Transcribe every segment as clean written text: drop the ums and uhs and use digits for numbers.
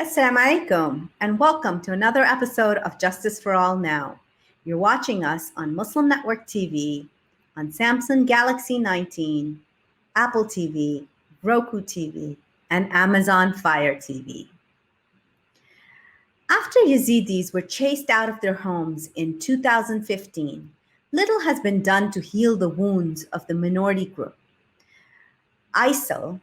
Assalamu alaikum, and welcome to another episode of Justice for All Now. You're watching us on Muslim Network TV, on Samsung Galaxy 19, Apple TV, Roku TV, and Amazon Fire TV. After Yazidis were chased out of their homes in 2015, little has been done to heal the wounds of the minority group. ISIL,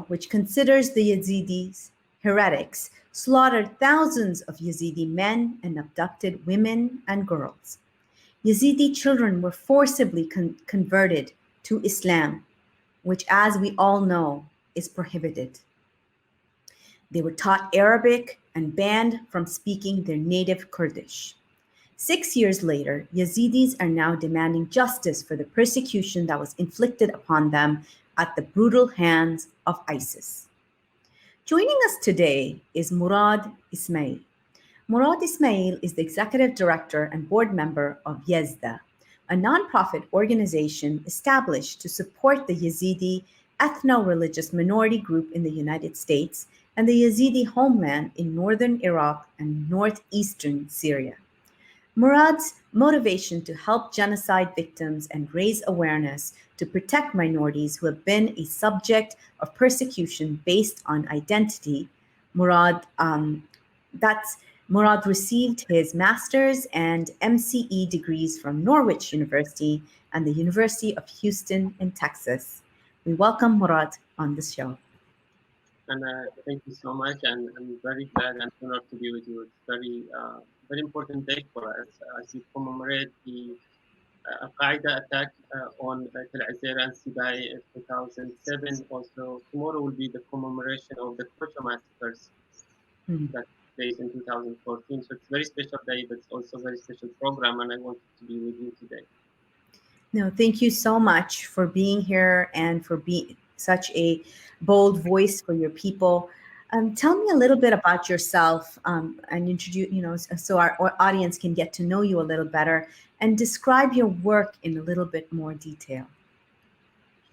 which considers the Yazidis heretics, slaughtered thousands of Yazidi men and abducted women and girls. Yazidi children were forcibly converted to Islam, which, as we all know, is prohibited. They were taught Arabic and banned from speaking their native Kurdish. 6 years later, Yazidis are now demanding justice for the persecution that was inflicted upon them at the brutal hands of ISIS. Joining us today is Murad Ismail. Murad Ismail is the executive director and board member of Yazda, a nonprofit organization established to support the Yazidi ethno-religious minority group in the United States and the Yazidi homeland in northern Iraq and northeastern Syria. Murad's motivation to help genocide victims and raise awareness to protect minorities who have been a subject of persecution based on identity. Murad received his master's and MCE degrees from Norwich University and the University of Houston in Texas. We welcome Murad on the show. And thank you so much, and I'm very glad and honored to be with you. It's very important day for us as we commemorate the Al-Qaeda attack on Tel Azir and Sibai in 2007. Also, tomorrow will be the commemoration of the Kocha massacres that took place in 2014. So it's a very special day, but it's also a very special program, and I wanted to be with you today. No, thank you so much for being here and for being such a bold voice for your people. Tell me a little bit about yourself and introduce, so our audience can get to know you a little better and describe your work in a little bit more detail.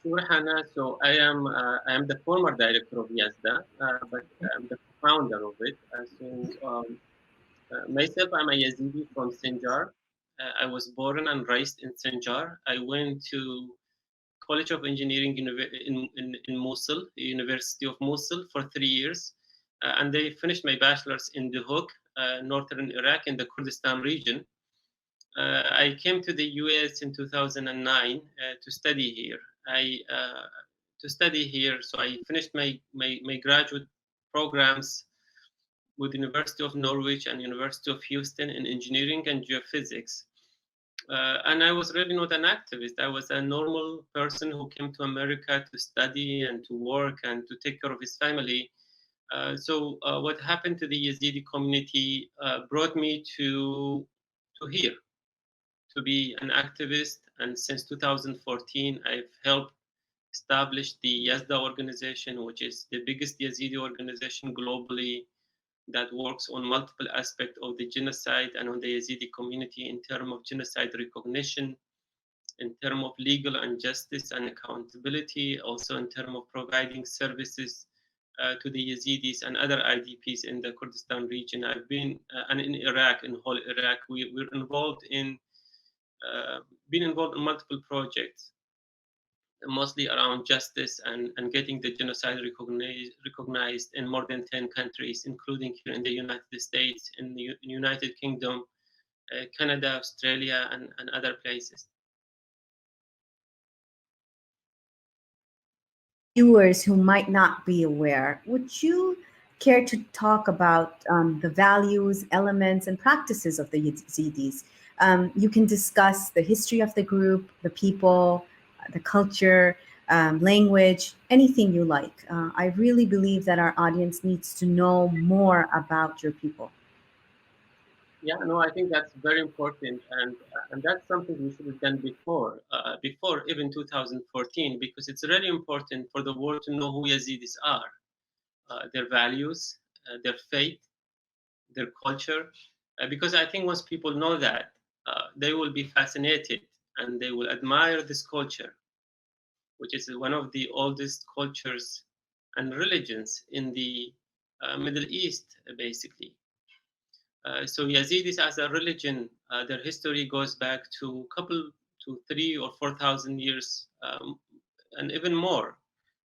Sure, Hannah. So I am the former director of Yazda, but I'm the founder of it. Myself, I'm a Yazidi from Sinjar. I was born and raised in Sinjar. I went to College of Engineering in Mosul, University of Mosul, for 3 years. And I finished my bachelor's in Duhok, northern Iraq, in the Kurdistan region. I came to the US in 2009 to study here. So I finished my graduate programs with University of Norwich and University of Houston in engineering and geophysics. And I was really not an activist. I was a normal person who came to America to study and to work and to take care of his family. So what happened to the Yazidi community brought me to here to be an activist. And since 2014, I've helped establish the Yazda organization, which is the biggest Yazidi organization globally that works on multiple aspects of the genocide and on the Yazidi community in terms of genocide recognition, in terms of legal and justice and accountability, also in terms of providing services to the Yazidis and other IDPs in the Kurdistan region. I've been, and in Iraq, in whole Iraq, we're involved in, been involved in multiple projects, mostly around justice and getting the genocide recognized in more than 10 countries, including here in the United States, in the United Kingdom, Canada, Australia, and other places. Viewers who might not be aware, would you care to talk about the values, elements, and practices of the Yazidis? You can discuss the history of the group, the people, the culture, language, anything you like. I really believe that our audience needs to know more about your people. Yeah, no, I think that's very important, and that's something we should have done before even 2014, because it's really important for the world to know who Yazidis are, their values, their faith, their culture, because I think once people know that, they will be fascinated and they will admire this culture, which is one of the oldest cultures and religions in the Middle East, basically. So Yazidis as a religion, their history goes back to couple to 3 or 4 thousand years, and even more.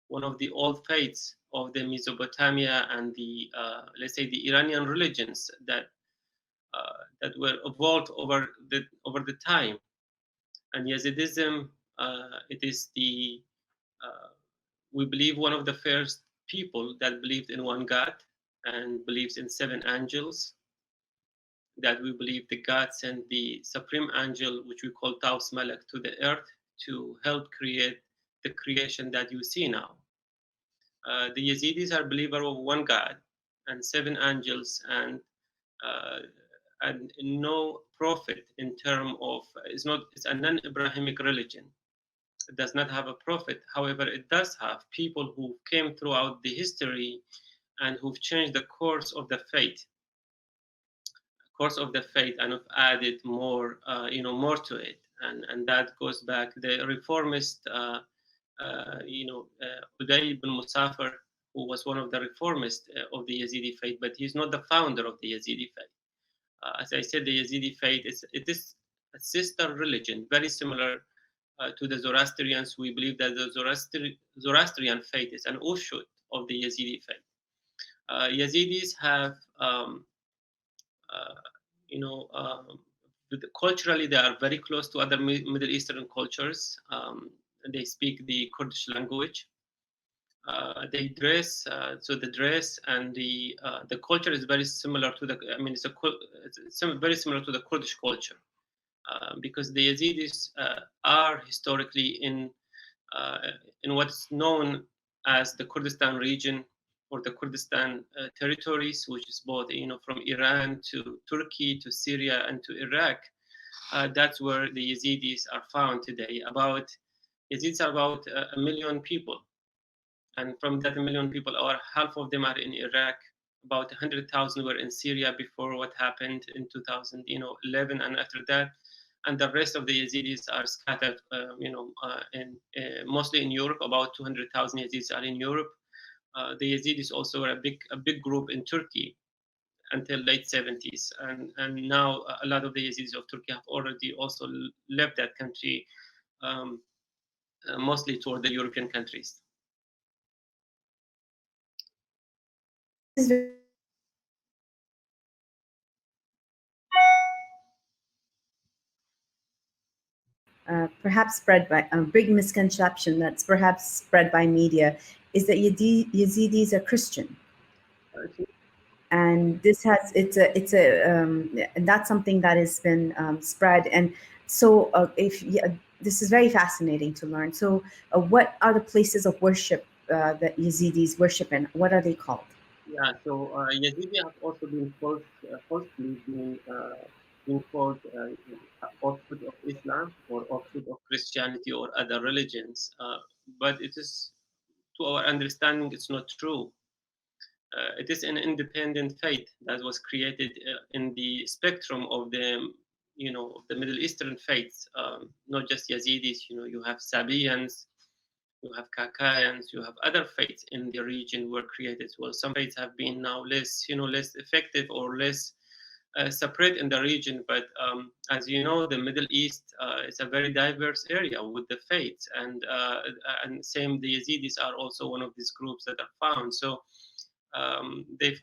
One of the old faiths of the Mesopotamia and the let's say the Iranian religions that were evolved over the time. And Yazidism, it is the uh, we believe one of the first people that believed in one God and believes in 7 angels, that we believe the God sent the supreme angel, which we call Taus Malak, to the earth to help create the creation that you see now. The Yazidis are believer of one God and 7 angels, uh, and no prophet in term of it's a non-Abrahamic religion. It does not have a prophet. However, it does have people who came throughout the history and who've changed the course of the faith and have added more, more to it. And that goes back the reformist, Uday ibn Musafir, who was one of the reformists of the Yazidi faith, but he's not the founder of the Yazidi faith. As I said, the Yazidi faith it is a sister religion, very similar to the Zoroastrians. We believe that the Zoroastrian faith is an offshoot of the Yazidi faith. Yazidis have uh, you know, culturally they are very close to other Middle Eastern cultures. They speak the Kurdish language. They dress, so the dress and the culture is very similar to the. I mean, it's very similar to the Kurdish culture, because the Yazidis are historically uh, in what's known as the Kurdistan region or the Kurdistan territories, which is both, from Iran to Turkey to Syria and to Iraq. That's where the Yazidis are found today. Yazidis are about 1 million people, and from that 1 million people, or half of them are in Iraq. About 100,000 were in Syria before what happened in 2011, and after that, and the rest of the Yazidis are scattered, in mostly in Europe. About 200,000 Yazidis are in Europe. The Yazidis also were a big group in Turkey until late 70s, and now a lot of the Yazidis of Turkey have already also left that country, um, mostly toward the European countries. This is perhaps spread by a big misconception that's perhaps spread by media is that Yazidis are Christian, and this has and that's something that has been spread. And so, if yeah, this is very fascinating to learn. So, what are the places of worship that Yazidis worship in? What are they called? Yeah, so Yazidi have also been falsely being called offshoot of Islam or offshoot of Christianity or other religions, but it is, to our understanding, it's not true. It is an independent faith that was created in the spectrum of the Middle Eastern faiths, not just Yazidis. You have Sabians, you have Kakayans, you have other faiths in the region were created. Well, some faiths have been now less effective or less separate in the region. But as you know, the Middle East is a very diverse area with the faiths, and same the Yazidis are also one of these groups that are found. So they've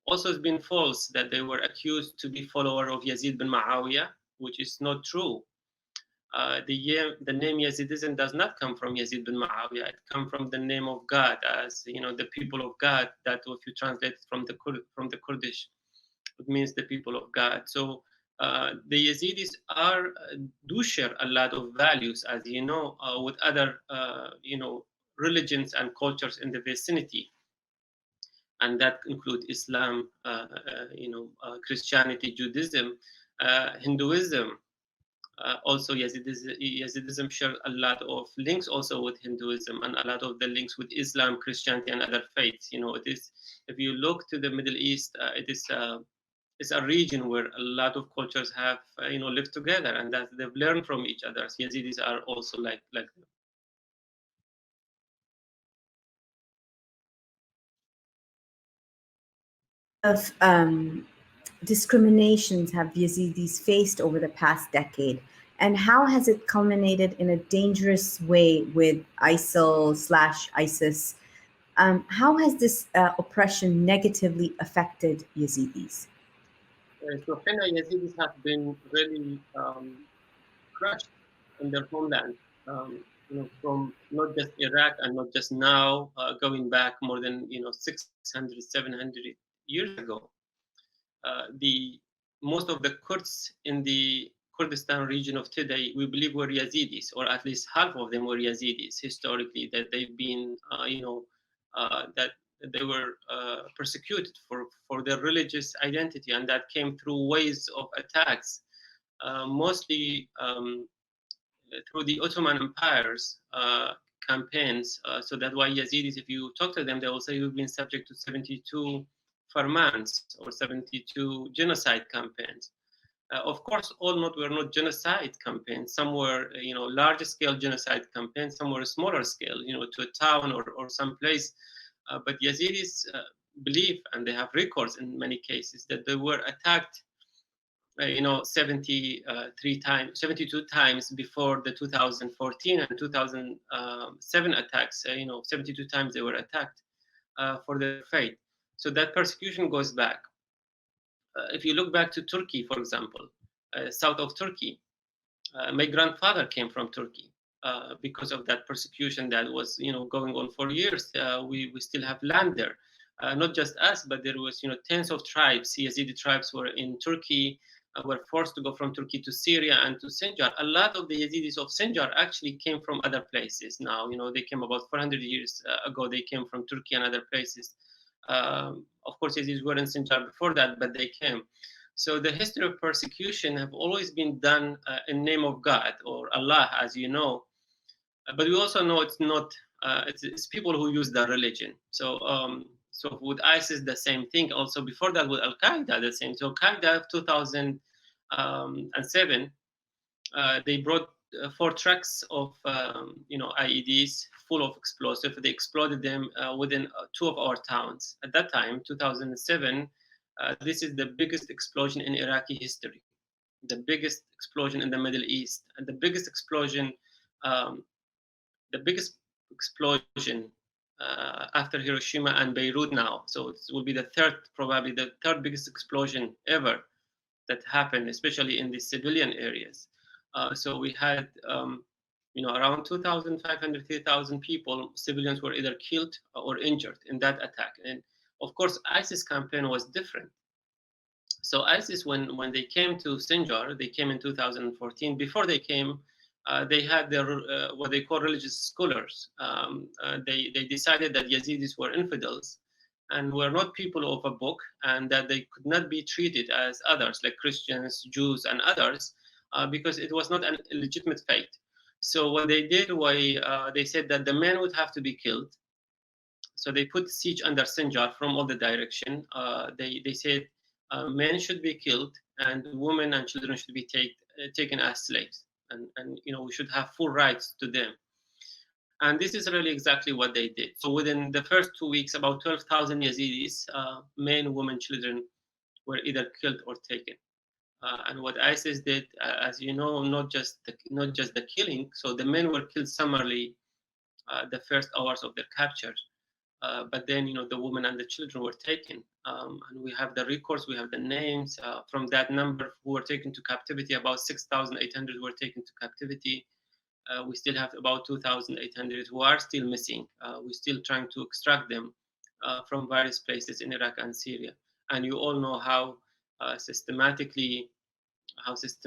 also been false that they were accused to be follower of Yazid bin Muawiyah, which is not true. The name Yazidism does not come from Yazid bin Muawiyah. It comes from the name of God, as the people of God. That if you translate from the Kurdish, it means the people of God. So the Yazidis do share a lot of values, as with other religions and cultures in the vicinity, and that include Islam, Christianity, Judaism, Hinduism. Also, Yazidism share a lot of links also with Hinduism, and a lot of the links with Islam, Christianity, and other faiths. It is, if you look to the Middle East, it's a region where a lot of cultures have lived together, and that they've learned from each other. So Yazidis are also like them. of discriminations have Yazidis faced over the past decade, and how has it culminated in a dangerous way with ISIL/ISIS? How has this oppression negatively affected Yazidis? So Hina Yazidis have been really crushed in their homeland. From not just Iraq and not just now, going back more than 600, 700 years ago. The most of the Kurds in the Kurdistan region of today, we believe, were Yazidis, or at least half of them were Yazidis historically. That they've been, that they were persecuted for their religious identity, and that came through ways of attacks, mostly through the Ottoman Empire's campaigns. So that's why Yazidis, if you talk to them, they will say you've been subject to 72 farmans or 72 genocide campaigns. Of course, all not were not genocide campaigns. Some were, larger scale genocide campaigns. Some were smaller scale, to a town or some place. But Yazidis believe, and they have records in many cases, that they were attacked 73 times, 72 times before the 2014 and 2007 attacks. 72 times they were attacked for their faith. So that persecution goes back. If you look back to Turkey, for example, south of Turkey, my grandfather came from Turkey. Because of that persecution that was, going on for years, we still have land there. Not just us, but there was, tens of tribes. Yazidi tribes were in Turkey, were forced to go from Turkey to Syria and to Sinjar. A lot of the Yazidis of Sinjar actually came from other places. Now, they came about 400 years ago. They came from Turkey and other places. Of course, Yazidis were in Sinjar before that, but they came. So the history of persecution have always been done in name of God or Allah, as you know. But we also know it's not. It's people who use their religion. So with ISIS, the same thing. Also before that, with Al Qaeda, the same. So Al Qaeda of 2007, they brought 4 trucks of IEDs full of explosives. They exploded them within 2 of our towns. At that time, 2007, this is the biggest explosion in Iraqi history, the biggest explosion in the Middle East, and the biggest explosion. The biggest explosion after Hiroshima and Beirut now. So it will be probably the third biggest explosion ever that happened, especially in the civilian areas. So we had, around 2,500, 3,000 people, civilians were either killed or injured in that attack. And of course, ISIS campaign was different. So ISIS, when they came to Sinjar, they came in 2014. Before they came, they had their what they call religious scholars. They decided that Yazidis were infidels and were not people of a book, and that they could not be treated as others, like Christians, Jews, and others, because it was not a legitimate faith. So what they did was they said that the men would have to be killed. So they put siege under Sinjar from all the direction. They said men should be killed, and women and children should be taken as slaves. And we should have full rights to them. And this is really exactly what they did. So within the first 2 weeks, about 12,000 Yazidis, men, women, children, were either killed or taken. And what ISIS did, as you know, not just the killing. So the men were killed summarily the first hours of their capture. But then, the women and the children were taken. And we have the records, we have the names from that number who were taken to captivity. About 6,800 were taken to captivity. We still have about 2,800 who are still missing. We're still trying to extract them from various places in Iraq and Syria. And you all know how systematically ISIS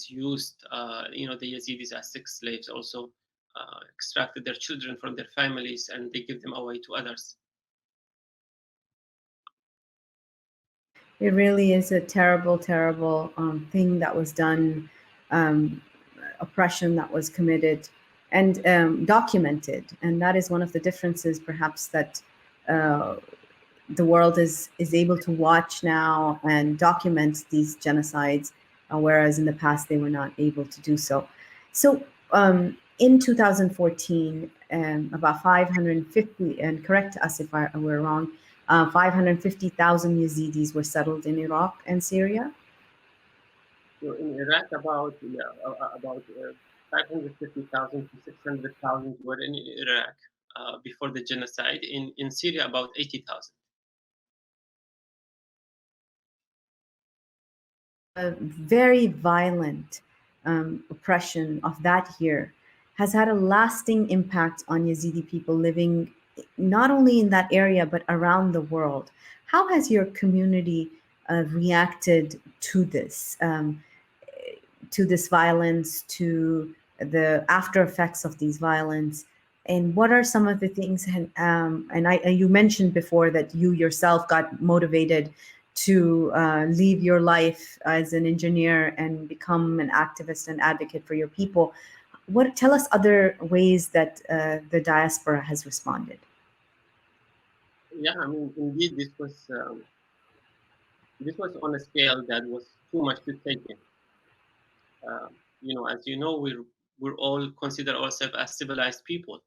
used, the Yazidis as sex slaves, also extracted their children from their families, and they give them away to others. It really is a terrible, terrible thing that was done, oppression that was committed and documented. And that is one of the differences, perhaps, that the world is able to watch now and document these genocides, whereas in the past they were not able to do so. So in 2014, about 550, and correct us if we're wrong, 550,000 Yazidis were settled in Iraq and Syria. So in Iraq, about 550,000 to 600,000 were in Iraq before the genocide. In Syria, about 80,000. A very violent oppression of that year has had a lasting impact on Yazidi people living not only in that area but around the world. How has your community reacted to this? To this violence, to the after effects of these violence, and what are some of the things? You mentioned before that you yourself got motivated to leave your life as an engineer and become an activist and advocate for your people. What tell us other ways that the diaspora has responded? Yeah, I mean, indeed, this was on a scale that was too much to take in. As you know, we're all consider ourselves as civilized people,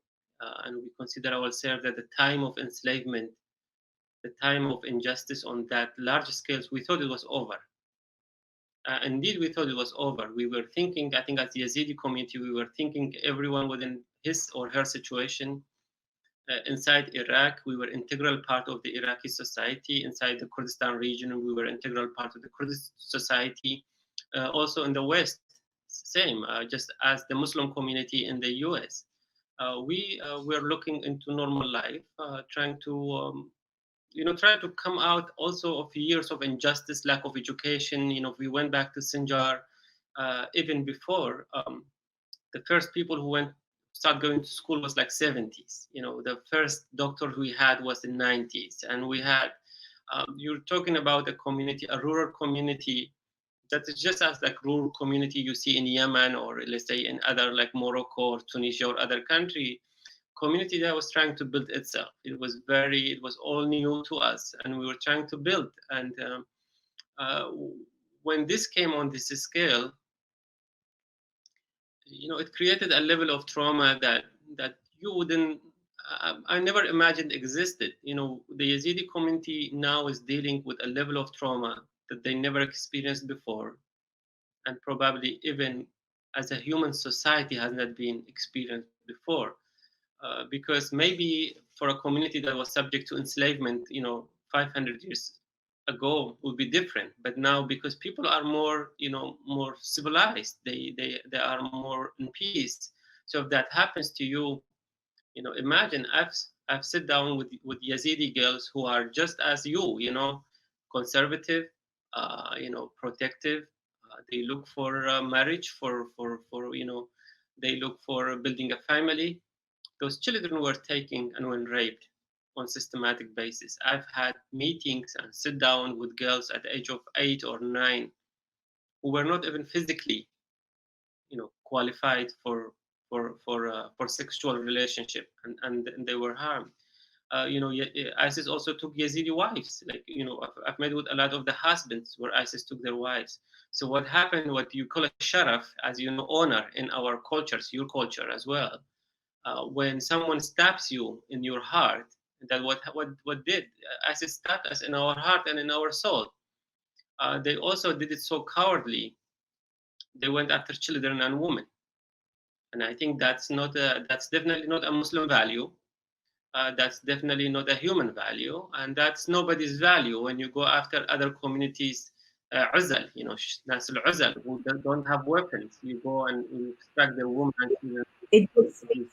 and we consider ourselves at the time of enslavement, the time of injustice on that large scales. We thought it was over. Indeed, we thought it was over. We were thinking, I think, as the Yazidi community, we were thinking everyone within his or her situation. Inside Iraq, we were integral part of the Iraqi society. Inside the Kurdistan region, we were integral part of the Kurdish society. Also in the West, same, just as the Muslim community in the US. We were looking into normal life, trying to trying to come out also of years of injustice, lack of education. We went back to Sinjar even before. The first people who start going to school was like 70s. The first doctor we had was in 90s, and we had. You're talking about a community, a rural community that is just as like rural community you see in Yemen, or let's say in other like Morocco or Tunisia or other country. Community that was trying to build itself. It was all new to us, and we were trying to build. And uh, when this came on this scale, it created a level of trauma that you wouldn't. I never imagined existed. The Yazidi community now is dealing with a level of trauma that they never experienced before, and probably even as a human society has not been experienced before. Because maybe for a community that was subject to enslavement, 500 years ago would be different. But now, because people are more civilized, they are more in peace. So if that happens to you, imagine I've sit down with Yazidi girls who are just as you, conservative, protective. They look for marriage, for they look for building a family. Those children were taken and were raped on systematic basis. I've had meetings and sit down with girls at the age of 8 or 9 who were not even physically, qualified for sexual relationship, and they were harmed. ISIS also took Yazidi wives. Like, I've met with a lot of the husbands where ISIS took their wives. So what happened, what you call a sharaf, as you know, honor in our cultures, your culture as well, when someone stabs you in your heart, that what did ISIS stabbed us in our heart and in our soul. They also did it so cowardly. They went after children and women, and I think that's definitely not a Muslim value. That's definitely not a human value, and that's nobody's value when you go after other communities. Uzal, Nas al-Uzal, who don't have weapons. You go and you extract their women and children. It gives me,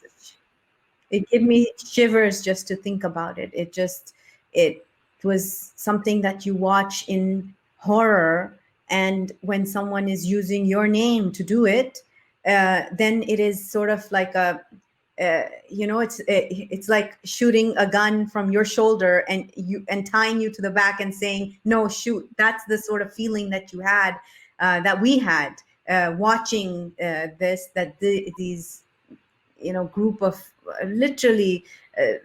it gave me shivers just to think about it. It was something that you watch in horror, and when someone is using your name to do it, then it is sort of like it's like shooting a gun from your shoulder and tying you to the back and saying no, shoot. That's the sort of feeling that you had, that we had, watching this, that these group of literally uh,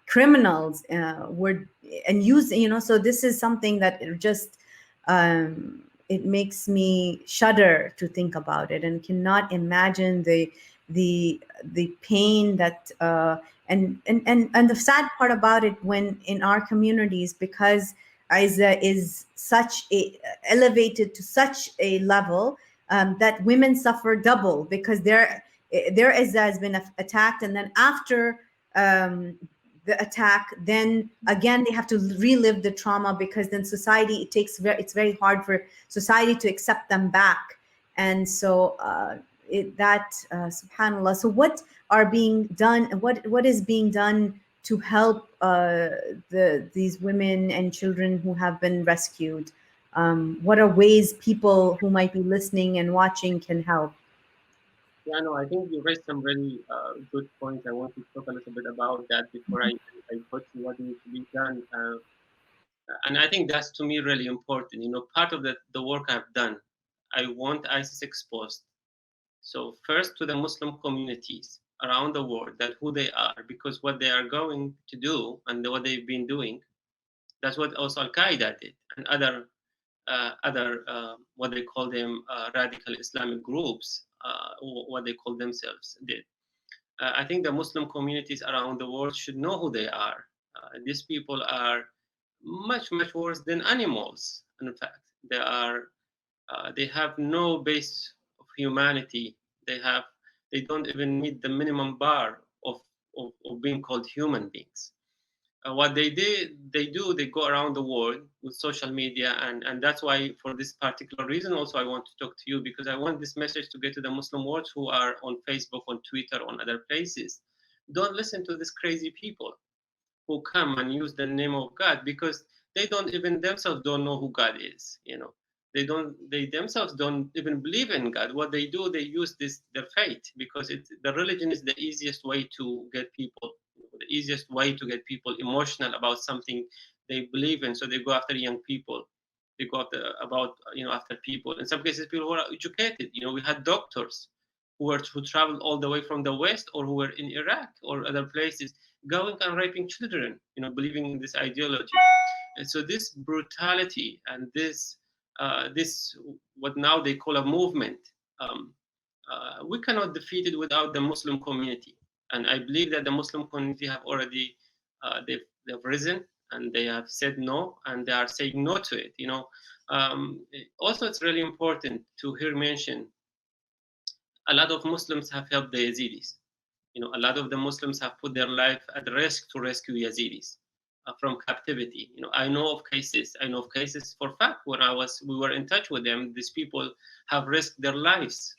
criminals were and using, so this is something that it makes me shudder to think about it, and cannot imagine the pain that and the sad part about it, when in our communities, because Isa is such a elevated to such a level, that women suffer double, because their Isa has been attacked, and then after um, the attack, then again they have to relive the trauma, because then society, it's very hard for society to accept them back. And so subhanallah. So what are being done, what is being done to help these women and children who have been rescued? What are ways people who might be listening and watching can help? Yeah, no, I think you raised some really good points. I want to talk a little bit about that before I go to what needs to be done. And I think that's to me really important. Part of the work I've done, I want ISIS exposed. So first to the Muslim communities around the world, that who they are, because what they are going to do and what they've been doing, that's what also Al Qaeda did, and other what they call them radical Islamic groups, what they call themselves did. I think the Muslim communities around the world should know who they are. These people are much worse than animals. In fact, they have no base of humanity. They have they don't even meet the minimum bar of being called human beings. What they go around the world with social media, and that's why, for this particular reason, also I want to talk to you, because I want this message to get to the Muslim world who are on Facebook, on Twitter, on other places. Don't listen to these crazy people who come and use the name of God, because they don't even themselves don't know who God is. They themselves don't even believe in God. What they do, they use their faith, because the religion is the easiest way to get people, the easiest way to get people emotional about something they believe in. So they go after young people. They go after people. In some cases, people who are educated. We had doctors who traveled all the way from the West, or who were in Iraq or other places, going and raping children, believing in this ideology. And so this brutality and this what now they call a movement, um, we cannot defeat it without the Muslim community. And I believe that the Muslim community have already they've risen, and they have said no, and they are saying no to it. Also, it's really important to hear mention, a lot of Muslims have helped the Yazidis. A lot of the Muslims have put their life at risk to rescue Yazidis from captivity. I know of cases for fact, when we were in touch with them. These people have risked their lives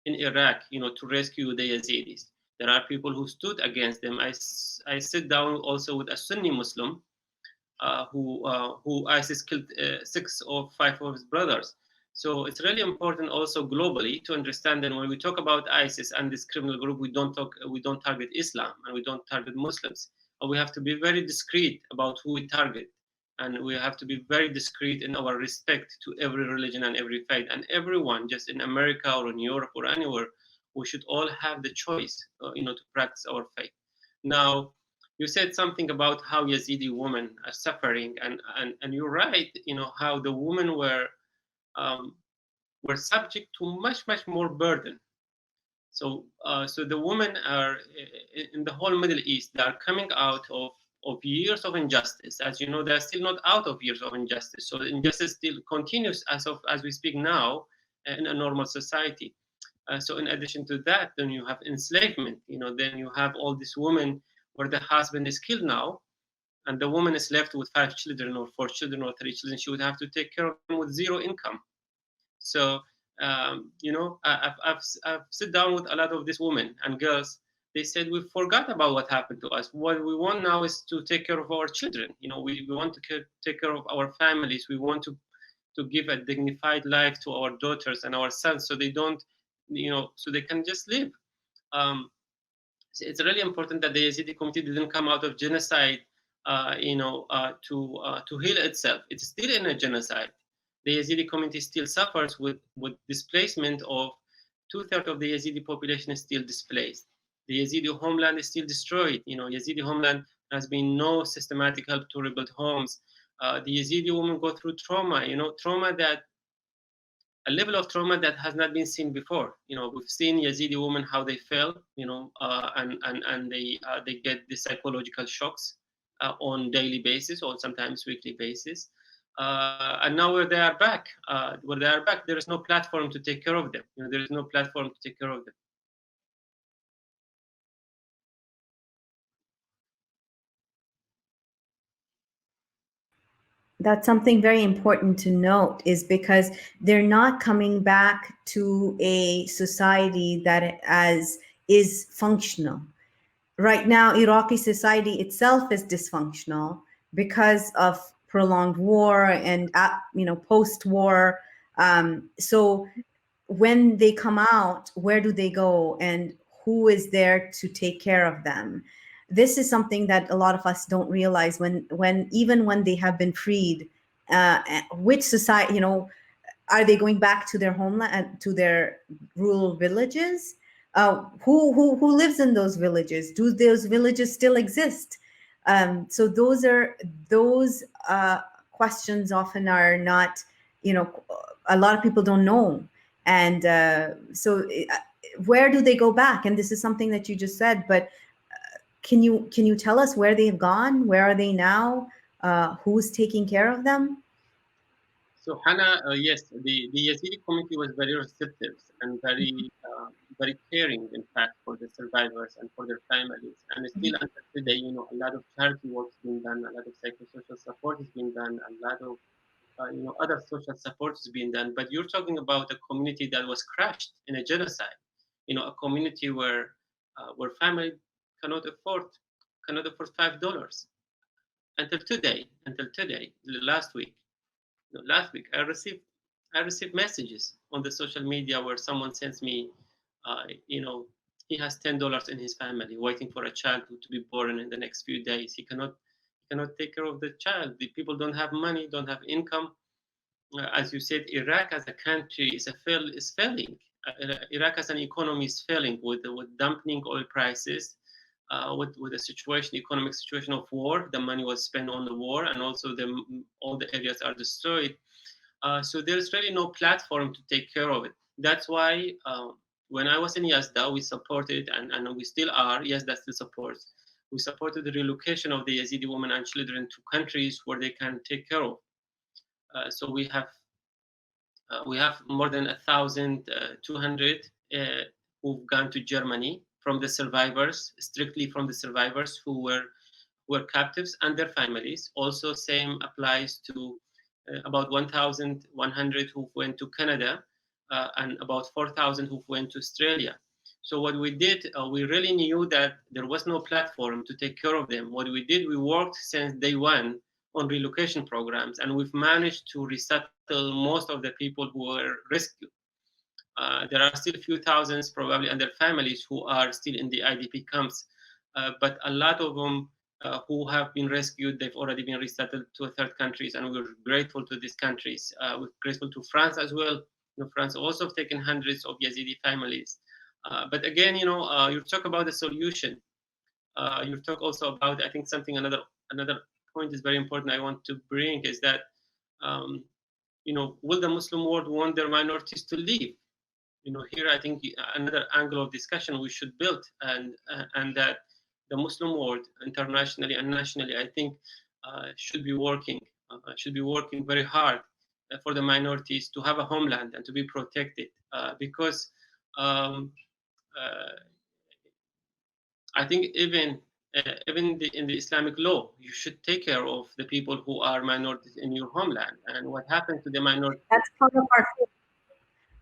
in Iraq, to rescue the Yazidis. There are people who stood against them. I sit down also with a Sunni Muslim who ISIS killed 6 or 5 of his brothers. So it's really important also globally to understand that when we talk about ISIS and this criminal group, we don't target Islam, and we don't target Muslims. We have to be very discreet about who we target, and we have to be very discreet in our respect to every religion and every faith, and everyone, just in America or in Europe or anywhere. We should all have the choice, to practice our faith. Now, you said something about how Yazidi women are suffering, and you're right. How the women um, were subject to much more burden. So the women are in the whole Middle East. They are coming out of years of injustice. As you know, they are still not out of years of injustice. So the injustice still continues as we speak now in a normal society. So in addition to that, then you have enslavement. Then you have all these women where the husband is killed now, and the woman is left with 5 children or 4 children or 3 children. She would have to take care of them with zero income. So I've sit down with a lot of these women and girls. They said, we forgot about what happened to us. What we want now is to take care of our children. We want to take care of our families. We want to give a dignified life to our daughters and our sons, so they don't, so they can just live. Um, it's really important that the Yazidi community didn't come out of genocide, to heal itself. It's still in a genocide. The Yazidi community still suffers with displacement of 2/3 of the Yazidi population is still displaced. The Yazidi homeland is still destroyed. Yazidi homeland has been no systematic help to rebuild homes. The Yazidi women go through trauma. Trauma that a level of trauma that has not been seen before. We've seen Yazidi women how they feel, and they get the psychological shocks on daily basis or sometimes weekly basis. And now where they are back, there is no platform to take care of them. There is no platform to take care of them. That's something very important to note, is because they're not coming back to a society that as is functional. Right now, Iraqi society itself is dysfunctional because of prolonged war and post-war. So when they come out, where do they go, and who is there to take care of them? This is something that a lot of us don't realize. When even when they have been freed, which society, are they going back to their homeland, to their rural villages? Who lives in those villages? Do those villages still exist? So those questions often are not, a lot of people don't know. And where do they go back? And this is something that you just said, but can you tell us where they've gone? Where are they now? Who's taking care of them? So Hannah, yes, the Yazidi community was very receptive and very caring, in fact, for the survivors and for their families. And still until today, a lot of charity work is being done, a lot of psychosocial support is being done, a lot of other social support is being done. But you're talking about a community that was crushed in a genocide. A community where family cannot afford $5 until today, last week I received messages on the social media where someone sends me, he has $10 in his family waiting for a child to be born in the next few days. He cannot take care of the child. The people don't have money, don't have income. As you said, Iraq as a country is failing. Iraq as an economy is failing with dumping oil prices, with the economic situation of war. The money was spent on the war, and also all the areas are destroyed. So there's really no platform to take care of it. That's why when I was in Yazda, we supported, and we still are, Yazda still supports, we supported the relocation of the Yazidi women and children to countries where they can take care of. So we have more than 1,200 who've gone to Germany from the survivors, strictly from the survivors who were captives and their families. Also, same applies to about 1,100 who went to Canada, and about 4,000 who went to Australia. So what we did, we really knew that there was no platform to take care of them. What we did, we worked since day one on relocation programs, and we've managed to resettle most of the people who were rescued. There are still a few thousands probably and their families who are still in the IDP camps, but a lot of them who have been rescued, they've already been resettled to third countries, and we're grateful to these countries. We're grateful to France as well. France also have taken hundreds of Yazidi families. But again, you talk about the solution. You talk also about, I think, another point is very important I want to bring is that, will the Muslim world want their minorities to leave? Here I think another angle of discussion we should build, and that the Muslim world, internationally and nationally, I think should be working very hard for the minorities to have a homeland and to be protected, because I think even in the Islamic law, you should take care of the people who are minorities in your homeland. And what happens to the minorities? That's part of our faith.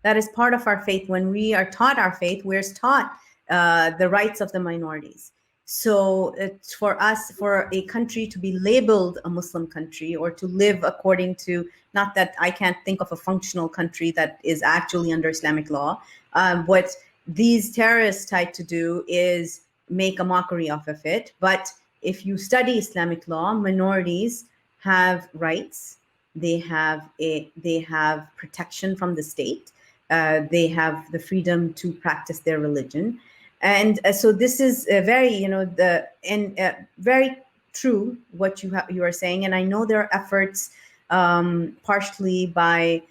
That is part of our faith. When we are taught our faith, we're taught the rights of the minorities. So it's for us, for a country to be labeled a Muslim country, or to live according to, not that I can't think of a functional country that is actually under Islamic law. What these terrorists try to do is make a mockery off of it. But if you study Islamic law, minorities have rights. They have protection from the state. They have the freedom to practice their religion. And so this is very, very true what you are saying. And I know there are efforts, partially by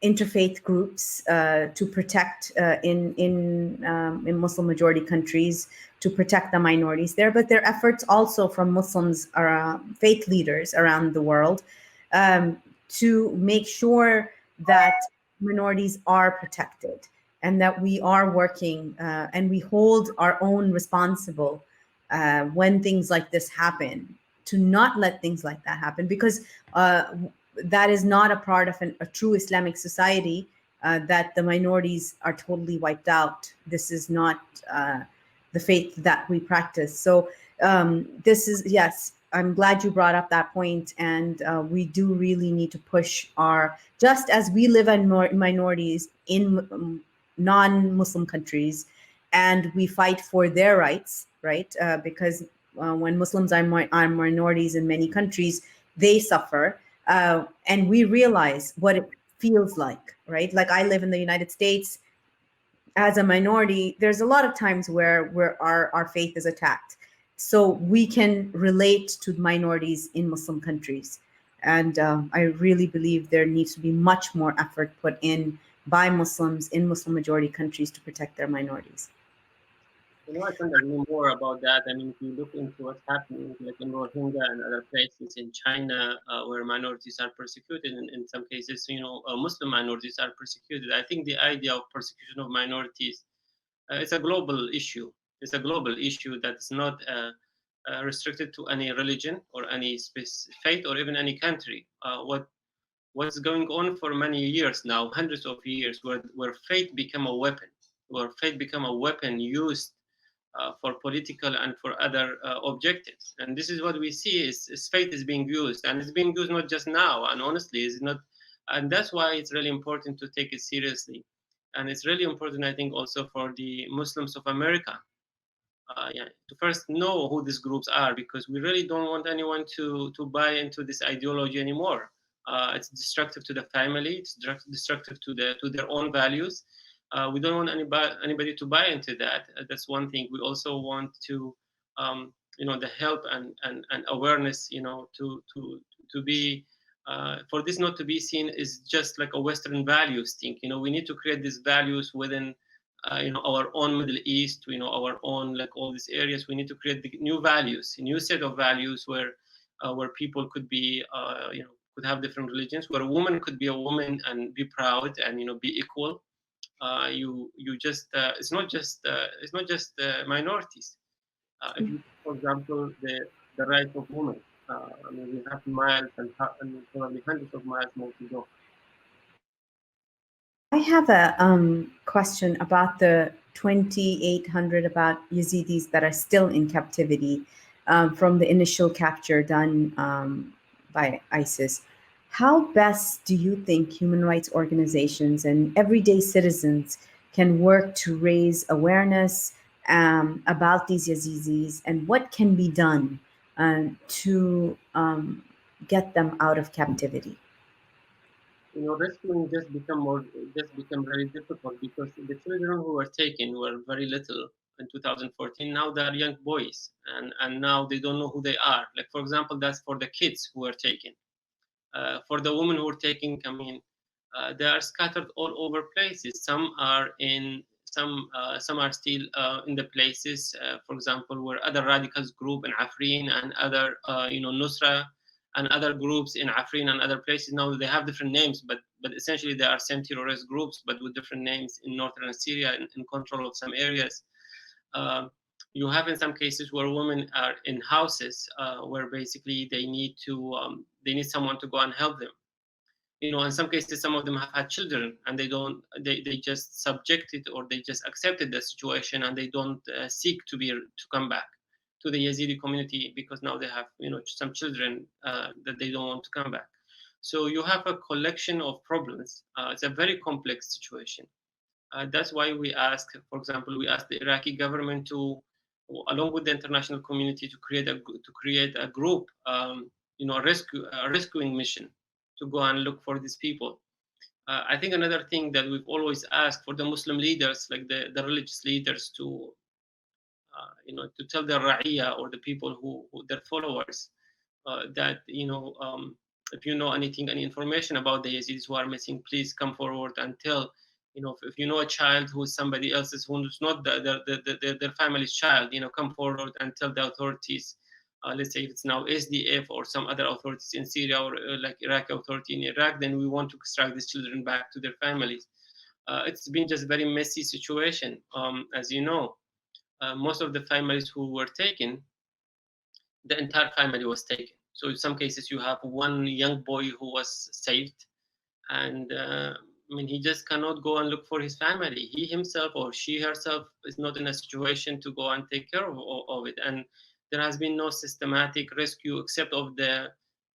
interfaith groups to protect in Muslim majority countries to protect the minorities there, but their efforts also from Muslims or faith leaders around the world to make sure that minorities are protected and that we are working and we hold our own responsible when things like this happen, to not let things like that happen, because that is not a part of a true Islamic society, that the minorities are totally wiped out. This is not the faith that we practice. So this is, yes, I'm glad you brought up that point, and we do really need to push our, just as we live in minorities in non-Muslim countries, and we fight for their rights, right? Because when Muslims are, are minorities in many countries, they suffer, and we realize what it feels like, right? Like I live in the United States as a minority. There's a lot of times where our faith is attacked, so we can relate to minorities in Muslim countries. And I really believe there needs to be much more effort put in by Muslims in Muslim majority countries to protect their minorities. I can't agree more about that. I mean, if you look into what's happening, like in Rohingya and other places in China, where minorities are persecuted, and in some cases, Muslim minorities are persecuted. I think the idea of persecution of minorities, it's a global issue. It's a global issue that's not restricted to any religion or any faith or even any country. What's going on for many years now, hundreds of years, where faith become a weapon, where faith become a weapon used for political and for other objectives. And this is what we see is faith is being used, and it's being used not just now. And honestly, it's not, and that's why it's really important to take it seriously. And it's really important, I think, also for the Muslims of America, yeah, to first know who these groups are, because we really don't want anyone to buy into this ideology anymore. It's destructive to the family. It's destructive to their own values. We don't want anybody to buy into that. That's one thing. We also want to, the help and awareness, to be for this not to be seen as just like a Western values thing. We need to create these values within our own Middle East, our own, like, all these areas. We need to create the new values, a new set of values where people could be, could have different religions, where a woman could be a woman and be proud and be equal. You just it's not just minorities. If you, for example, the rights of women, I mean, we have miles and probably hundreds of miles more to go. I have a question about the 2,800 about Yazidis that are still in captivity from the initial capture done by ISIS. How best do you think human rights organizations and everyday citizens can work to raise awareness about these Yazidis, and what can be done to get them out of captivity? Rescuing just become very difficult, because the children who were taken were very little in 2014. Now they are young boys, and now they don't know who they are. Like, for example, that's for the kids who were taken. For the women who were taken, I mean, they are scattered all over places. Some are still in the places, for example, where other radicals group in Afrin and other, Nusra and other groups in Afrin and other places. Now they have different names, but essentially they are same terrorist groups, but with different names in northern Syria, in control of some areas. You have in some cases where women are in houses where basically they need someone to go and help them. In some cases, some of them have had children, and they just subjected, or they just accepted the situation, and they don't seek to come back to the Yazidi community, because now they have some children that they don't want to come back. So you have a collection of problems. It's a very complex situation. That's why for example, we asked the Iraqi government to, along with the international community, to create a group, a rescuing mission to go and look for these people. I think another thing that we've always asked for the Muslim leaders, like the religious leaders, to tell their Ra'iyah, or the people who their followers, that if you know anything, any information about the Yazidis who are missing, please come forward and tell. If you know a child who is somebody else's, who's not their family's child, come forward and tell the authorities. Let's say if it's now SDF or some other authorities in Syria, or like Iraqi authority in Iraq, then we want to extract these children back to their families. It's been just a very messy situation. As you know, most of the families who were taken, the entire family was taken. So in some cases, you have one young boy who was saved, and he just cannot go and look for his family. He himself or she herself is not in a situation to go and take care of it. And there has been no systematic rescue except of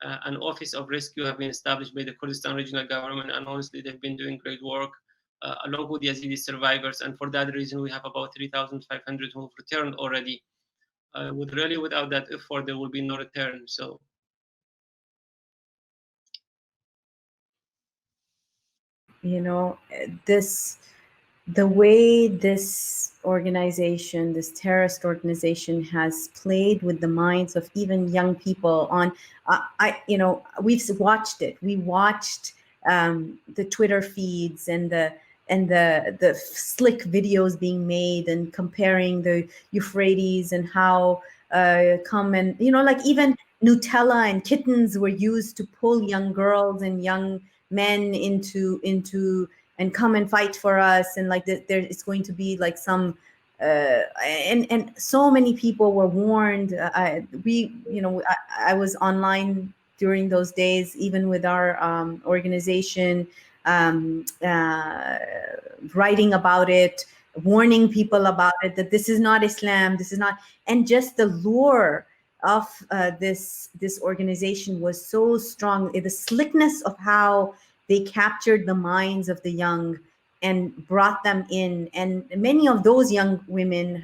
an office of rescue have been established by the Kurdistan regional government, and honestly, they've been doing great work. Along with the Yazidi survivors, and for that reason, we have about 3,500 who have returned already. Without that effort, there will be no return. So this the way this organization, this terrorist organization, has played with the minds of even young people. We've watched it. We watched the Twitter feeds and the slick videos being made and comparing the Euphrates and how come and like even Nutella and kittens were used to pull young girls and young men into and come and fight for us, and like there it's going to be like some and so many people were warned. I was online during those days, even with our organization, um, uh, writing about it, warning people about it, that this is not Islam, this is not. And just the lure of this organization was so strong. The slickness of how they captured the minds of the young and brought them in, and many of those young women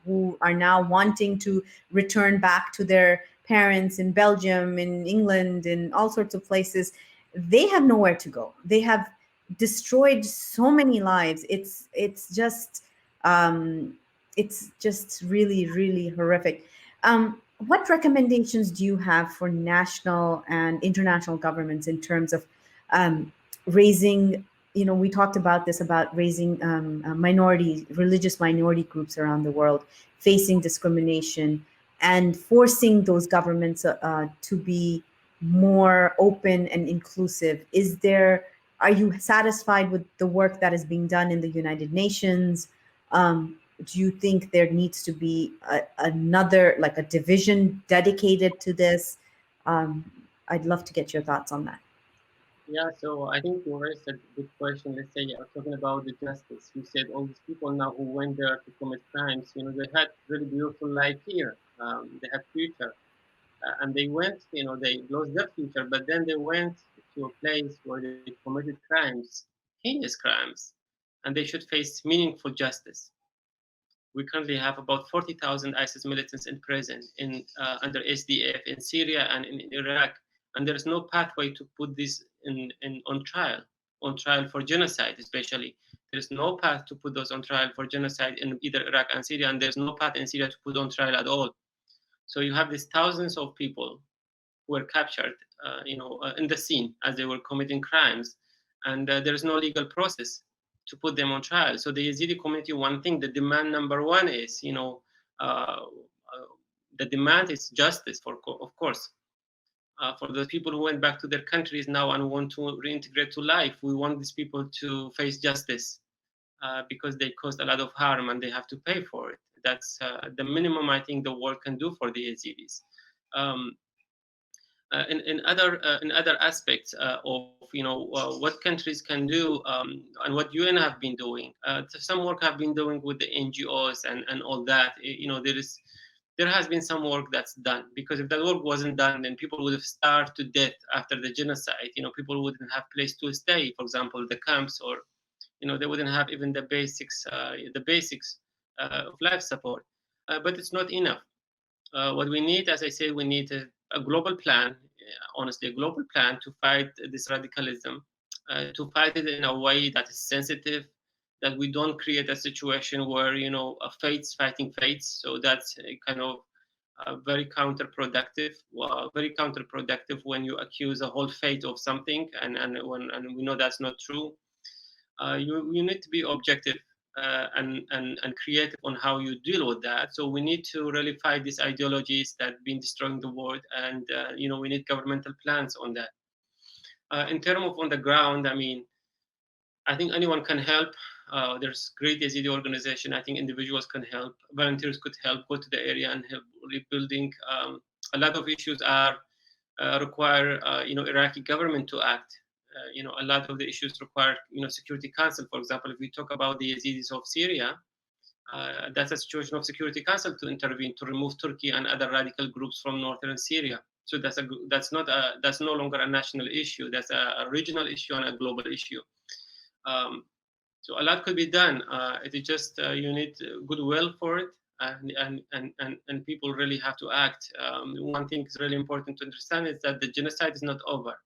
who are now wanting to return back to their parents in Belgium, in England, in all sorts of places. They have nowhere to go. They have destroyed so many lives. Um, it's just really, really horrific. What recommendations do you have for national and international governments in terms of raising, we talked about this, about raising religious minority groups around the world facing discrimination, and forcing those governments to be more open and inclusive? Are you satisfied with the work that is being done in the United Nations? Do you think there needs to be another, like a division dedicated to this? I'd love to get your thoughts on that. yeah, so I think you raised a good question. Let's say you're talking about the justice. You said all these people now who went there to commit crimes, they had really beautiful life here. They had future, and they went, they lost their future, but then they went to a place where they committed crimes, heinous crimes, and they should face meaningful justice. We currently have about 40,000 ISIS militants in prison under SDF in Syria and in Iraq, and there's no pathway to put this on trial for genocide, especially. There's no path to put those on trial for genocide in either Iraq and Syria, and there's no path in Syria to put on trial at all. So you have these thousands of people who were captured, in the scene as they were committing crimes, and there is no legal process to put them on trial. So the Yazidi community, one thing, the demand number one is, the demand is justice, of course. For the people who went back to their countries now and want to reintegrate to life, we want these people to face justice because they caused a lot of harm and they have to pay for it. That's the minimum I think the world can do for the Yazidis. Um, in other aspects of what countries can do, and what UN have been doing. Some work have been doing with the NGOs and all that. There has been some work that's done, because if that work wasn't done, then people would have starved to death after the genocide. People wouldn't have place to stay, for example, the camps, or they wouldn't have even the basics of life support. But it's not enough. What we need, as I said, we need a global plan, honestly, a global plan to fight this radicalism, to fight it in a way that is sensitive, that we don't create a situation where, fates fighting fates. So that's kind of very counterproductive. Very counterproductive when you accuse a whole faith of something, and we know that's not true. You need to be objective and creative on how you deal with that. So we need to really fight these ideologies that have been destroying the world, and we need governmental plans on that. In terms of on the ground, I mean, I think anyone can help. There's great Yazidi organization. I think individuals can help. Volunteers could help. Go to the area and help rebuilding. A lot of issues are require Iraqi government to act. A lot of the issues require Security Council. For example, if we talk about the Yazidis of Syria, that's a situation of Security Council to intervene to remove Turkey and other radical groups from northern Syria. So that's no longer a national issue. That's a regional issue and a global issue. Um, so a lot could be done. It is just you need goodwill for it, and people really have to act. One thing is really important to understand is that the genocide is not over,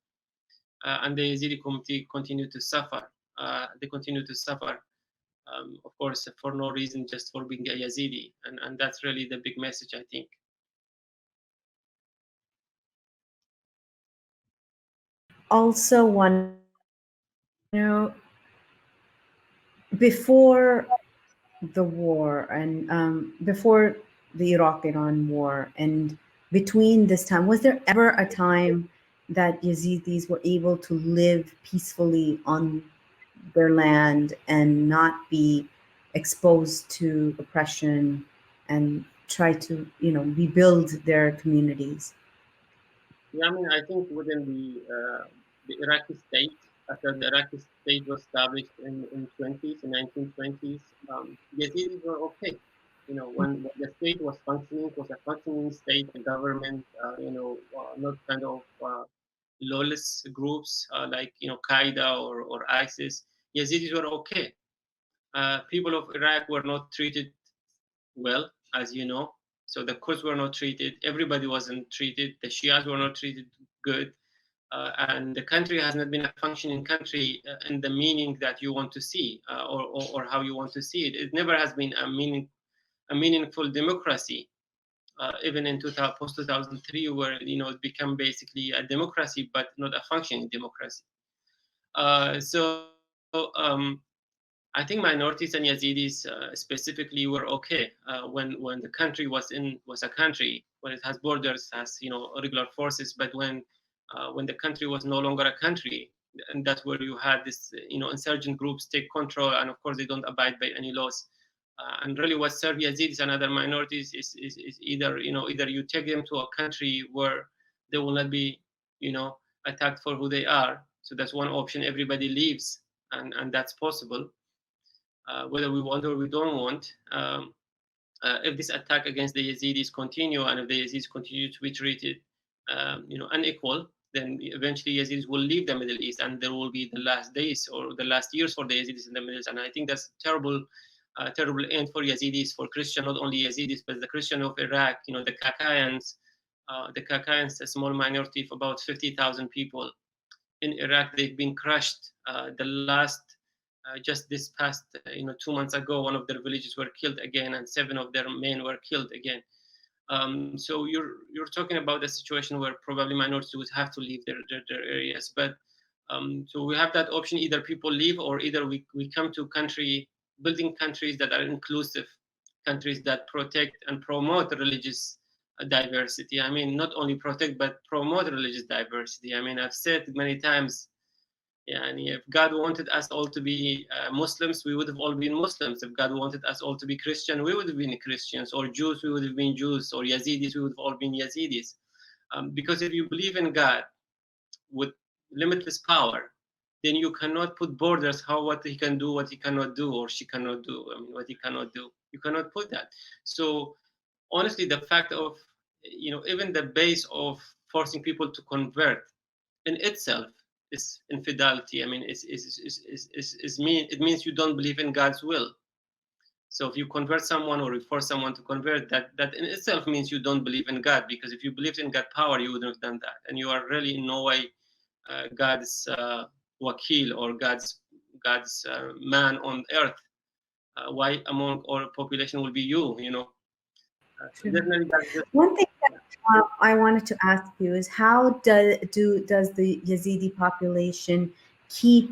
and the Yazidi community continue to suffer. They continue to suffer, of course, for no reason, just for being a Yazidi, and that's really the big message, I think. Also, want to before the war and before the Iraq-Iran war and between this time, was there ever a time that Yazidis were able to live peacefully on their land and not be exposed to oppression and try to, rebuild their communities? Yeah, I mean, I think within the Iraqi state, after the Iraqi state was established in 20s, in 1920s, Yazidis were okay. When the state was functioning, it was a functioning state, the government, not kind of lawless groups like Qaeda or ISIS. Yazidis were okay. People of Iraq were not treated well, as you know. So the Kurds were not treated. Everybody wasn't treated. The Shias were not treated good. And the country has not been a functioning country in the meaning that you want to see, or how you want to see it. It never has been a meaningful democracy. Even in post 2003, where it became basically a democracy, but not a functioning democracy. So I think minorities and Yazidis specifically were okay when the country was a country, when it has borders, has regular forces. But when the country was no longer a country, and that's where you had this insurgent groups take control, and of course they don't abide by any laws. And really, what serves Yazidis and other minorities is either either you take them to a country where they will not be attacked for who they are. So that's one option. Everybody leaves, and that's possible whether we want or we don't want. If this attack against the Yazidis continue, and if the Yazidis continue to be treated, unequal, then eventually Yazidis will leave the Middle East, and there will be the last days or the last years for the Yazidis in the Middle East. And I think that's terrible end for Yazidis, for Christian, not only Yazidis, but the Christian of Iraq. The Kakayans, a small minority of about 50,000 people in Iraq, they've been crushed. The last just this past 2 months ago, one of their villages were killed again, and 7 of their men were killed again. So you're talking about a situation where probably minorities would have to leave their areas. But so we have that option: either people leave, or either we come to building countries that are inclusive, countries that protect and promote religious diversity. I mean, not only protect but promote religious diversity. I mean, I've said many times, yeah, and if God wanted us all to be Muslims, we would have all been Muslims. If God wanted us all to be Christian, we would have been Christians. Or Jews, we would have been Jews. Or Yazidis, we would have all been Yazidis. Because if you believe in God with limitless power, then you cannot put borders what he can do, what he cannot do, or she cannot do. I mean, what he cannot do. You cannot put that. So honestly, the fact of even the base of forcing people to convert in itself is infidelity. I mean, it means you don't believe in God's will. So if you convert someone or you force someone to convert, that in itself means you don't believe in God, because if you believed in God's power, you wouldn't have done that, and you are really in no way God's wakil, or God's man on earth. Why among all population will be you? Sure. Definitely, that's just One thing that I wanted to ask you is how does the Yazidi population keep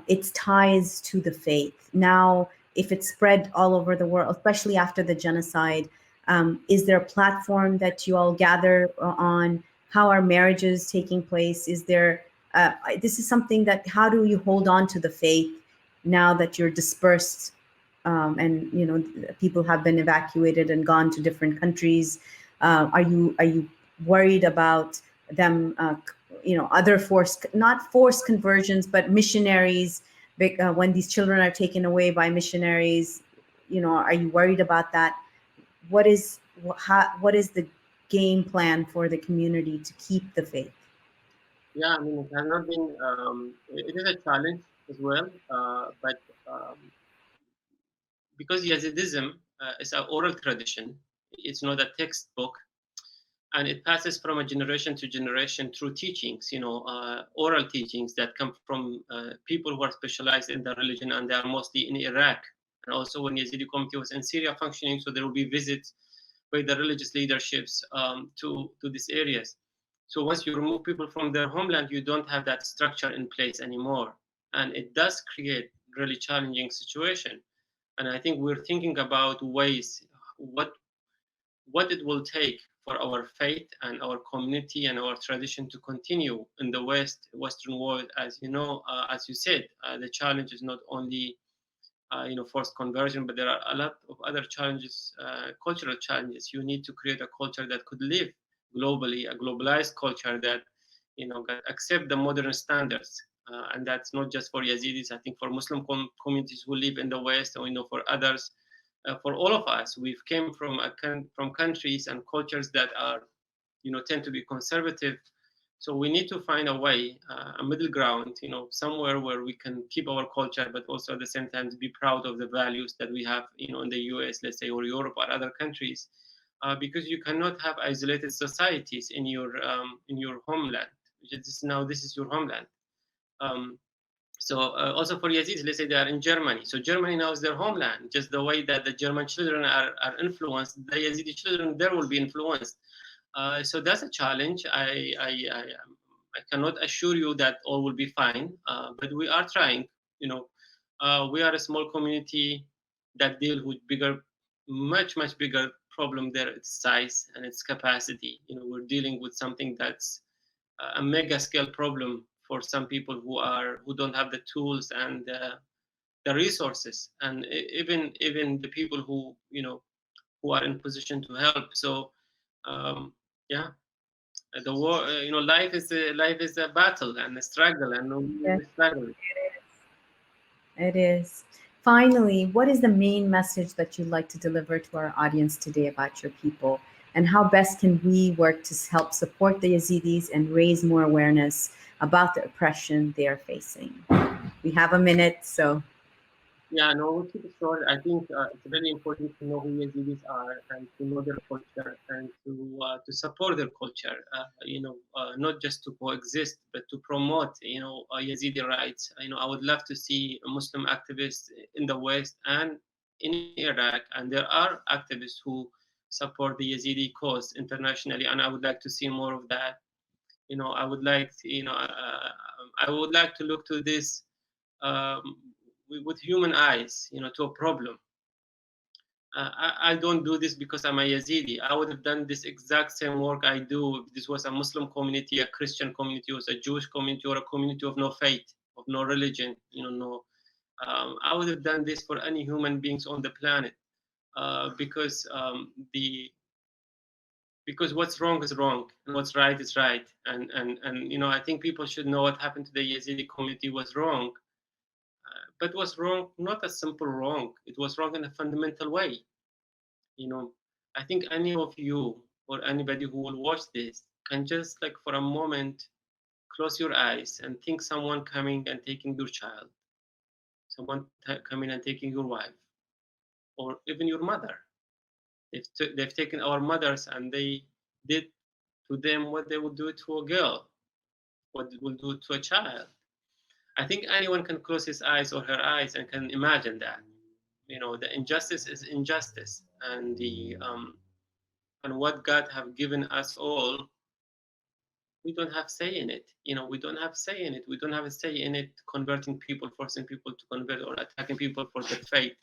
its ties to the faith now? If it's spread all over the world, especially after the genocide, is there a platform that you all gather on? How are marriages taking place? Is there this is something that how do you hold on to the faith now that you're dispersed and you know people have been evacuated and gone to different countries? Are you worried about them? You know, other forced not forced conversions, but missionaries. When these children are taken away by missionaries, you know, are you worried about that? What is the game plan for the community to keep the faith? yeah. I mean, it has not been. It is a challenge as well, but because Yazidism is an oral tradition, it's not a textbook, and it passes from a generation to generation through teachings, oral teachings that come from people who are specialized in the religion, and they are mostly in Iraq. And also, when Yazidi community was in Syria functioning, so there will be visits by the religious leaderships to these areas. So once you remove people from their homeland, you don't have that structure in place anymore, and it does create really challenging situation. And I think we're thinking about ways what what it will take for our faith and our community and our tradition to continue in the Western world. As you know, as you said, the challenge is not only forced conversion, but there are a lot of other challenges, cultural challenges. You need to create a culture that could live globally, a globalized culture that can accept the modern standards. And that's not just for Yazidis. I think for Muslim communities who live in the West, or for others, for all of us, we've came from from countries and cultures that are, tend to be conservative. So we need to find a way, a middle ground, somewhere where we can keep our culture, but also at the same time be proud of the values that we have, in the US, let's say, or Europe or other countries, because you cannot have isolated societies in your homeland. This is your homeland. Um, so also for Yazidis, let's say they are in Germany. So Germany now is their homeland. Just the way that the German children are influenced, the Yazidi children there will be influenced. So that's a challenge. I cannot assure you that all will be fine, but we are trying. We are a small community that deal with much bigger problem there. Its size and its capacity. We're dealing with something that's a mega scale problem for some people who don't have the tools and the resources, and even the people who are in position to help. So um, yeah, the war. Life is a battle and a struggle, and Yes, we're struggling. it is. Finally, what is the main message that you'd like to deliver to our audience today about your people? And how best can we work to help support the Yazidis and raise more awareness about the oppression they are facing? We have a minute, so Yeah, no, we'll keep it short. I think it's very important to know who Yazidis are and to know their culture and to support their culture. Not just to coexist, but to promote, Yazidi rights. I would love to see Muslim activists in the West and in Iraq, and there are activists who support the Yazidi cause internationally, and I would like to see more of that. I would like, I would like to look to this um, with human eyes, to a problem. I don't do this because I'm a Yazidi. I would have done this exact same work I do if this was a Muslim community, a Christian community, or a Jewish community, or a community of no faith, of no religion. No. I would have done this for any human beings on the planet, the because what's wrong is wrong and what's right is right. And I think people should know what happened to the Yazidi community was wrong, but was wrong not a simple wrong. It was wrong in a fundamental way. you know I think any of you or anybody who will watch this can just, like, for a moment, close your eyes and think someone coming and taking your child, someone coming and taking your wife, or even your mother. They've taken our mothers and they did to them what they would do to a girl, what they will do to a child. I think anyone can close his eyes or her eyes and can imagine that. The injustice is injustice, and and what God have given us all, we don't have say in it. We don't have say in it. We don't have a say in it, converting people, forcing people to convert, or attacking people for their faith.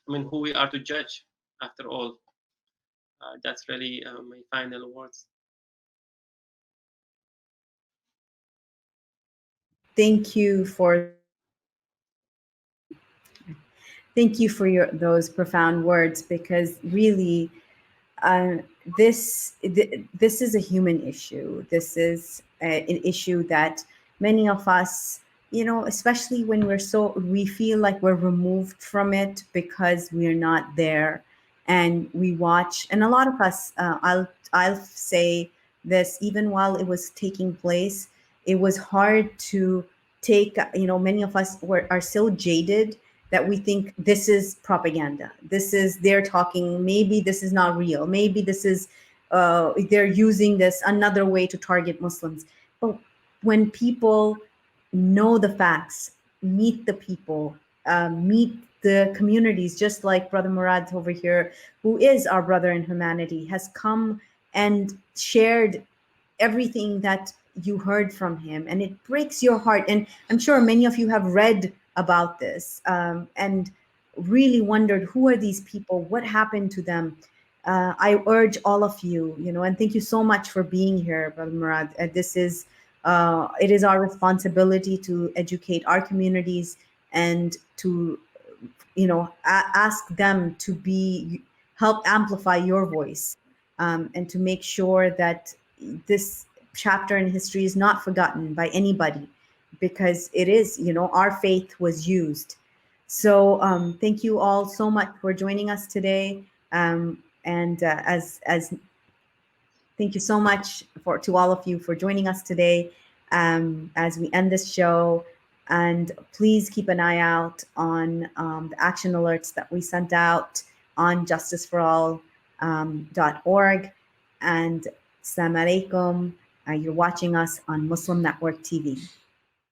I mean, who we are to judge, after all. That's really my final words. Thank you for those profound words, because really, uh, this is a human issue. This is an issue that many of us, especially when we feel like we're removed from it because we're not there, and we watch. And a lot of us, I'll say this, even while it was taking place, it was hard to take. Many of us are so jaded that we think this is propaganda. This is they're talking. Maybe this is not real. Maybe this is they're using this another way to target Muslims. But when people know the facts, meet the people, meet the communities, just like Brother Murad over here, who is our brother in humanity, has come and shared everything that you heard from him, and it breaks your heart. And I'm sure many of you have read about this, and really wondered, who are these people, what happened to them. I urge all of you, and thank you so much for being here, Brother Murad. It is our responsibility to educate our communities, and to ask them to help amplify your voice, and to make sure that this chapter in history is not forgotten by anybody, because it is, our faith was used. So thank you all so much for joining us today. And as thank you so much to all of you for joining us today, as we end this show. And please keep an eye out on the action alerts that we sent out on justiceforall.org. And Assalamu alaikum. You're watching us on Muslim Network TV.